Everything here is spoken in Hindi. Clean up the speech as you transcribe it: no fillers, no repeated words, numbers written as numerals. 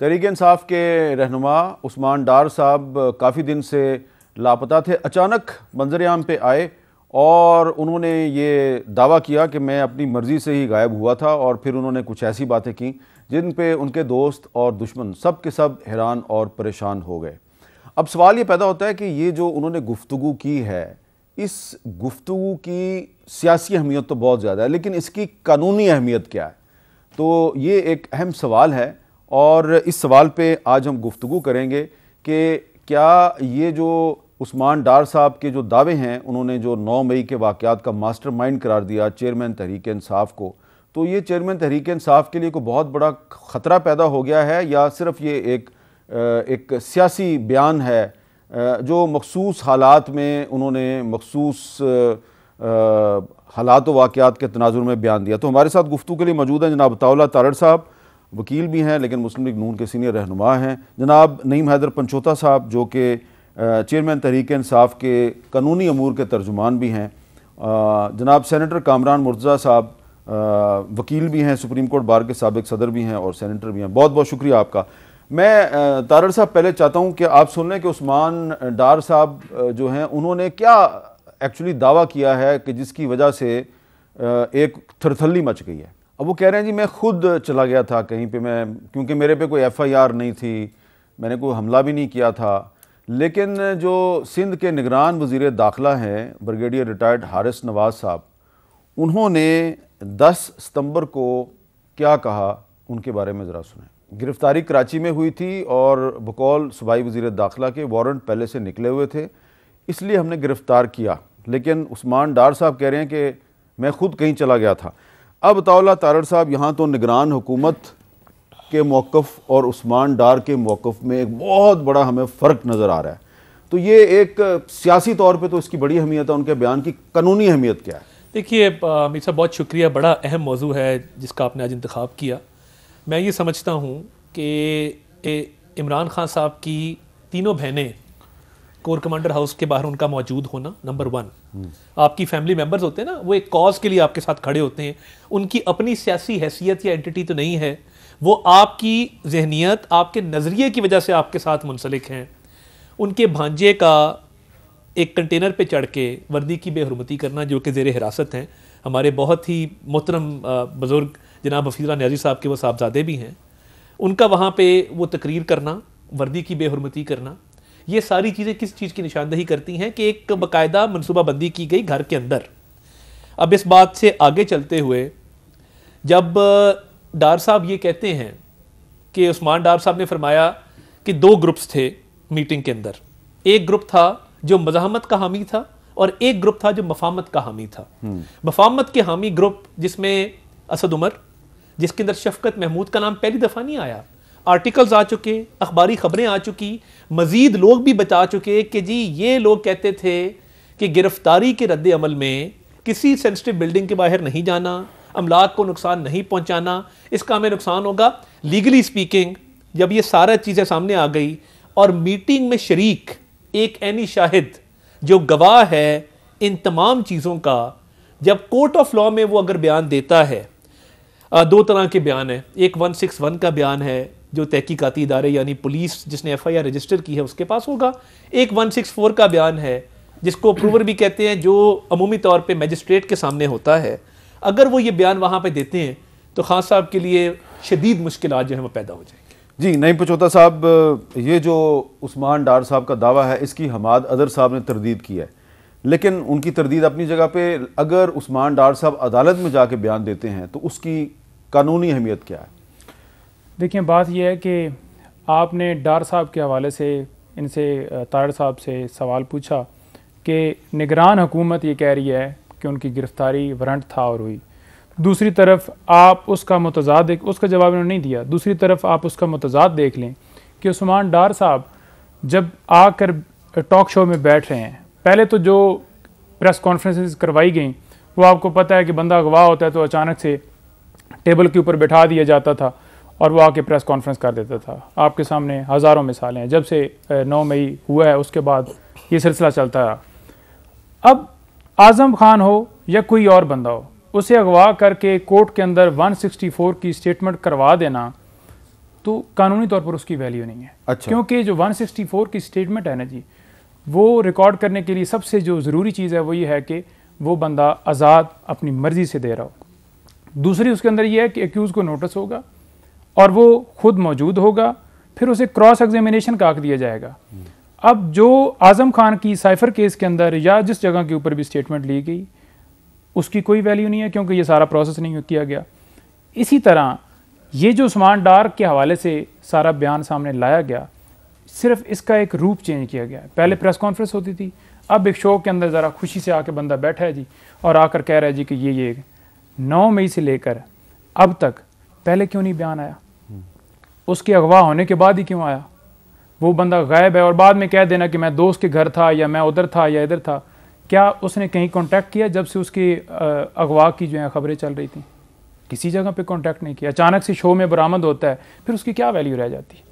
तहरीक इंसाफ के रहनुमा उस्मान डार साहब काफ़ी दिन से लापता थे। अचानक मंजर-ए-आम पे आए और उन्होंने ये दावा किया कि मैं अपनी मर्ज़ी से ही गायब हुआ था, और फिर उन्होंने कुछ ऐसी बातें की जिन पे उनके दोस्त और दुश्मन सब के सब हैरान और परेशान हो गए। अब सवाल ये पैदा होता है कि ये जो उन्होंने गुफ्तगू की है, इस गुफ्तगू की सियासी अहमियत तो बहुत ज़्यादा है, लेकिन इसकी कानूनी अहमियत क्या है? तो ये एक अहम सवाल है और इस सवाल पे आज हम गुफ्तगू करेंगे कि क्या ये जो उस्मान डार साहब के जो दावे हैं, उन्होंने जो 9 मई के वाक़यात का मास्टरमाइंड करार दिया चेयरमैन तहरीक इंसाफ को, तो ये चेयरमैन तहरीक इंसाफ के लिए कोई बहुत बड़ा ख़तरा पैदा हो गया है या सिर्फ ये एक सियासी बयान है जो मखसूस हालात में उन्होंने मखसूस हालात व वाक़यात के तनाजुर में बयान दिया? तो हमारे साथ गुफ्तगू के लिए मौजूद हैं जनाब अताउल्लाह तारड़ साहब, वकील भी हैं लेकिन मुस्लिम लीग नून के सीनियर रहनुमा हैं, जनाब नईम हैदर पंचोता साहब जो कि चेयरमैन तहरीक इंसाफ के कानूनी अमूर के तर्जुमान भी हैं, जनाब सेनेटर कामरान मुर्तज़ा साहब वकील भी हैं, सुप्रीम कोर्ट बार के साबिक सदर भी हैं और सेनेटर भी हैं। बहुत बहुत शुक्रिया आपका। मैं तारड़ साहब पहले चाहता हूँ कि आप सुन लें कि उस्मान डार साहब जो हैं उन्होंने क्या एक्चुअली दावा किया है कि जिसकी वजह से एक थरथल्ली मच गई है। अब वो कह रहे हैं जी मैं खुद चला गया था कहीं पे, मैं क्योंकि मेरे पे कोई FIR नहीं थी, मैंने कोई हमला भी नहीं किया था, लेकिन जो सिंध के निगरान वज़ीर दाखिला हैं ब्रिगेडियर रिटायर्ड हारिस नवाज़ साहब, उन्होंने 10 सितंबर को क्या कहा उनके बारे में ज़रा सुनें। गिरफ़्तारी कराची में हुई थी और बकौल सूबाई वज़ीर दाखिला के वारंट पहले से निकले हुए थे, इसलिए हमने गिरफ़्तार किया, लेकिन उस्मान डार साहब कह रहे हैं कि मैं खुद कहीं चला गया था। अब अताउल्लाह तारड़ साहब, यहाँ तो निगरान हुकूमत के मौक़िफ़ और उस्मान डार के मौक़िफ़ में एक बहुत बड़ा हमें फ़र्क नज़र आ रहा है। तो ये एक सियासी तौर पे तो इसकी बड़ी अहमियत है, उनके बयान की कानूनी अहमियत क्या है? देखिए अमीर साहब, बहुत शुक्रिया, बड़ा अहम मौजू है जिसका आपने आज इंतखाब किया। मैं ये समझता हूँ कि इमरान खान साहब की तीनों बहनें कोर कमांडर हाउस के बाहर उनका मौजूद होना, नंबर 1, आपकी फैमिली मेंबर्स होते हैं ना, वो एक कॉज के लिए आपके साथ खड़े होते हैं, उनकी अपनी सियासी हैसियत या एंटिटी तो नहीं है, वो आपकी जहनियत, आपके नज़रिए की वजह से आपके साथ मुंसलिक हैं। उनके भांजे का एक कंटेनर पे चढ़ के वर्दी की बेहरमती करना, जो कि ज़ेर हिरासत हैं, हमारे बहुत ही मोहतरम बुज़ुर्ग जनाब हफीज़ुल्लाह न्याज़ी साहब के वो साहबजादे भी हैं, उनका वहाँ पे वो तकरीर करना, वर्दी की बेहरमती करना, ये सारी चीज़ें किस चीज़ की निशानदही करती हैं कि एक बाकायदा मनसूबाबंदी की गई घर के अंदर। अब इस बात से आगे चलते हुए जब डार साहब ये कहते हैं कि उस्मान डार साहब ने फरमाया कि 2 ग्रुप्स थे मीटिंग के अंदर, एक ग्रुप था जो मज़ाहमत का हामी था और एक ग्रुप था जो मफामत का हामी था। मफामत के हामी ग्रुप जिसमें असद उमर, जिसके अंदर शफकत महमूद का नाम पहली दफ़ा नहीं आया, आर्टिकल्स आ चुके, अखबारी खबरें आ चुकी, मज़ीद लोग भी बता चुके कि जी ये लोग कहते थे कि गिरफ्तारी के रद्द अमल में किसी सेंसिटिव बिल्डिंग के बाहर नहीं जाना, अमलाक को नुकसान नहीं पहुंचाना, इसका हमें नुकसान होगा। लीगली स्पीकिंग जब ये सारा चीज़ें सामने आ गई और मीटिंग में शरीक एक ऐनी शाहिद जो गवाह है इन तमाम चीज़ों का, जब कोर्ट ऑफ लॉ में वो अगर बयान देता है, 2 तरह के बयान है, एक 161 का बयान है जो तहकीकाती इदारे यानी पुलिस जिसने FIR रजिस्टर की है उसके पास होगा, एक 164 का बयान है जिसको अप्रूवर भी कहते हैं, जो अमूमी तौर पे मजिस्ट्रेट के सामने होता है। अगर वो ये बयान वहाँ पे देते हैं तो खान साहब के लिए शदीद मुश्किलात जो है वो पैदा हो जाएंगी। जी नईम पंचोता साहब, ये जो उस्मान डार साहब का दावा है इसकी हमाद अदर साहब ने तरदीद की है, लेकिन उनकी तरदीद अपनी जगह पे, अगर उस्मान डार साहब अदालत में जाके बयान देते हैं तो उसकी कानूनी अहमियत क्या है? देखिए, बात यह है कि आपने डार साहब के हवाले से इनसे तारड़ साहब से सवाल पूछा कि निगरान हुकूमत ये कह रही है कि उनकी गिरफ़्तारी वारंट था और हुई, दूसरी तरफ आप उसका मुतज़ाद, उसका जवाब उन्होंने नहीं दिया, दूसरी तरफ आप उसका मुतज़ाद देख लें कि उस्मान डार साहब जब आकर टॉक शो में बैठ रहे हैं, पहले तो जो प्रेस कॉन्फ्रेंसेस करवाई गई वो आपको पता है कि बंदा गवाह होता है तो अचानक से टेबल के ऊपर बैठा दिया जाता था और वो आके प्रेस कॉन्फ्रेंस कर देता था। आपके सामने हज़ारों मिसालें हैं, जब से 9 मई हुआ है उसके बाद ये सिलसिला चलता रहा। अब आज़म खान हो या कोई और बंदा हो, उसे अगवा करके कोर्ट के अंदर 164 की स्टेटमेंट करवा देना तो कानूनी तौर पर उसकी वैल्यू नहीं है। अच्छा। क्योंकि जो 164 की स्टेटमेंट है ना जी, वो रिकॉर्ड करने के लिए सबसे जो ज़रूरी चीज़ है वो ये है कि वो बंदा आज़ाद अपनी मर्ज़ी से दे रहा हो। दूसरी उसके अंदर ये है कि एक्यूज़ को नोटिस होगा और वो खुद मौजूद होगा, फिर उसे क्रॉस एग्जामिनेशन का हक दिया जाएगा। अब जो आज़म खान की साइफर केस के अंदर या जिस जगह के ऊपर भी स्टेटमेंट ली गई उसकी कोई वैल्यू नहीं है, क्योंकि ये सारा प्रोसेस नहीं किया गया। इसी तरह ये जो उस्मान डार के हवाले से सारा बयान सामने लाया गया, सिर्फ इसका एक रूप चेंज किया गया। पहले प्रेस कॉन्फ्रेंस होती थी, अब एक शो के अंदर ज़रा खुशी से आके बंदा बैठा है जी और आकर कह रहा है जी कि ये 9 मई से लेकर अब तक पहले क्यों नहीं बयान आया, उसके अगवा होने के बाद ही क्यों आया। वो बंदा गायब है और बाद में कह देना कि मैं दोस्त के घर था या मैं उधर था या इधर था। क्या उसने कहीं कांटेक्ट किया जब से उसके अगवा की जो है खबरें चल रही थी? किसी जगह पे कांटेक्ट नहीं किया। अचानक से शो में बरामद होता है, फिर उसकी क्या वैल्यू रह जाती है?